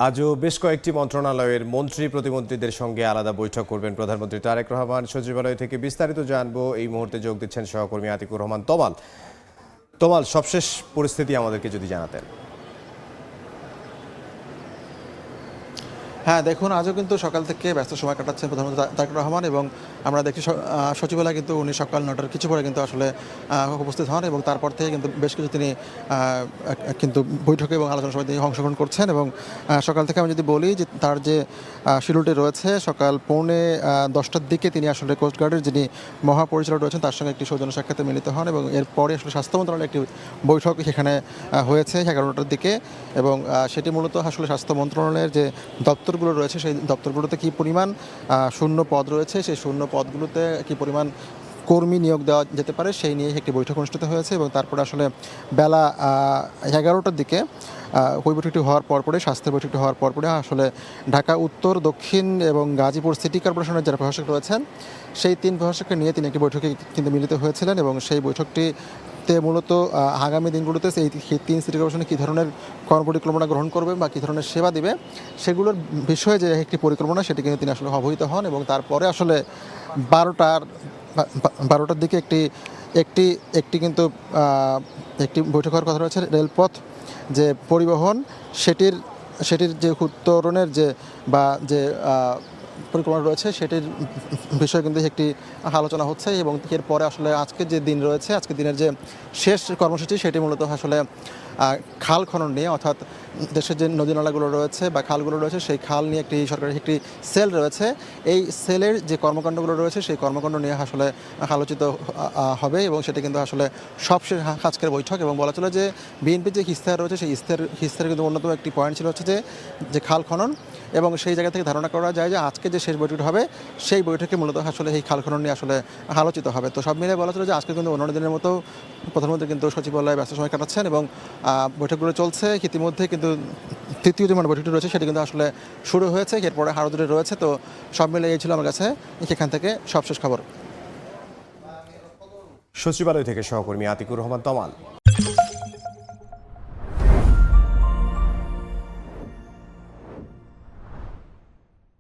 আজও বেশ কয়েকটি মন্ত্রণালয়ের মন্ত্রী প্রতিমন্ত্রীদের সঙ্গে আলাদা বৈঠক করবেন প্রধানমন্ত্রী তারেক রহমান। সচিবালয় থেকে বিস্তারিত জানবো। এই মুহূর্তে যোগ দিচ্ছেন সহকর্মী আতিকুর রহমান তমাল। তমাল, সবশেষ পরিস্থিতি আমাদেরকে যদি জানাতেন। হ্যাঁ, দেখুন, আজও কিন্তু সকাল থেকে ব্যস্ত সময় কাটাচ্ছেন প্রধানমন্ত্রী তারেক রহমান এবং আমরা দেখছি সচিবালয়ে কিন্তু উনি সকাল ৯টার কিছু পরে কিন্তু আসলে উপস্থিত হন এবং তারপর থেকে কিন্তু বেশ কিছু তিনি কিন্তু বৈঠকে এবং আলোচনা সভায় তিনি অংশগ্রহণ করছেন। এবং সকাল থেকে আমি যদি বলি যে তার যে শিডিউলটি রয়েছে, সকাল 9:45টার দিকে তিনি আসলে কোস্টগার্ডের যিনি মহাপরিচালক রয়েছেন তার সঙ্গে একটি সৌজন্য সাক্ষাতে মিলিত হন এবং এরপরে আসলে স্বাস্থ্য মন্ত্রণালয়ের একটি বৈঠক সেখানে হয়েছে 11টার দিকে। এবং সেটি মূলত আসলে স্বাস্থ্য মন্ত্রণালয়ের যে দপ্তরগুলো রয়েছে সেই দপ্তরগুলোতে কী পরিমাণ শূন্য পদ রয়েছে, সেই শূন্য পদগুলোতে কী পরিমাণ কর্মী নিয়োগ দেওয়া যেতে পারে সেই নিয়ে একটি বৈঠক অনুষ্ঠিত হয়েছে। এবং তারপরে আসলে বেলা 11টার দিকে ওই বৈঠকটি হওয়ার পরপরে, স্বাস্থ্যের বৈঠকটি হওয়ার পরপরে আসলে ঢাকা উত্তর, দক্ষিণ এবং গাজীপুর সিটি কর্পোরেশনের যারা প্রশাসক রয়েছেন সেই 3 প্রশাসককে নিয়ে তিনি একটি বৈঠকে কিন্তু মিলিত হয়েছিলেন। এবং সেই বৈঠকটিতে মূলত আগামী দিনগুলোতে সেই 3 সিটি কর্পোরেশনে কী ধরনের কর্মপরিকল্পনা গ্রহণ করবে বা কী ধরনের সেবা দিবে সেগুলোর বিষয়ে যে একটি পরিকল্পনা সেটি কিন্তু তিনি আসলে অবহিত হন। এবং তারপরে আসলে 12টার দিকে একটি কিন্তু একটি বৈঠক হওয়ার কথা রয়েছে রেলপথ যে পরিবহন সেটির যে উত্তরণের যে বা যে পরিকল্পনা রয়েছে সেটির বিষয়ে কিন্তু একটি আলোচনা হচ্ছে। এবং এরপরে আসলে আজকের যে দিন রয়েছে, আজকের দিনের যে শেষ কর্মসূচি সেটি মূলত আসলে খাল খনন নিয়ে, অর্থাৎ দেশের যে নদী নালাগুলো রয়েছে বা খালগুলো রয়েছে সেই খাল নিয়ে একটি সরকারের একটি সেল রয়েছে। এই সেলের যে কর্মকাণ্ডগুলো রয়েছে সেই কর্মকাণ্ড নিয়ে আসলে আলোচিত হবে এবং সেটি কিন্তু আসলে সবশেষ আজকের বৈঠক। এবং বলা চলে যে বিএনপির যে ইস্তেহার রয়েছে সেই ইস্তেহারের কিন্তু অন্যতম একটি পয়েন্ট ছিল হচ্ছে যে খাল খনন। এবং সেই জায়গা থেকে ধারণা করা যায় যে আজকে যে শেষ বৈঠকটি হবে সেই বৈঠকে মূলত আসলে এই খাল খনন নিয়ে আসলে আলোচিত হবে। তো সব মিলিয়ে বলা চলে যে আজকে কিন্তু অন্যান্য দিনের মতো প্রধানমন্ত্রী কিন্তু সচিবালয়ে ব্যস্ত সময় কাটাচ্ছেন এবং বৈঠকগুলো চলছে। ইতিমধ্যে কিন্তু তৃতীয় যে বৈঠকটি রয়েছে সেটি কিন্তু আসলে শুরু হয়েছে, এরপরে আরও দুটি রয়েছে। তো সব মিলে এই ছিল আমার কাছে এখান থেকে সবশেষ খবর। সচিবালয় থেকে সহকর্মী আতিকুর রহমান তমাল।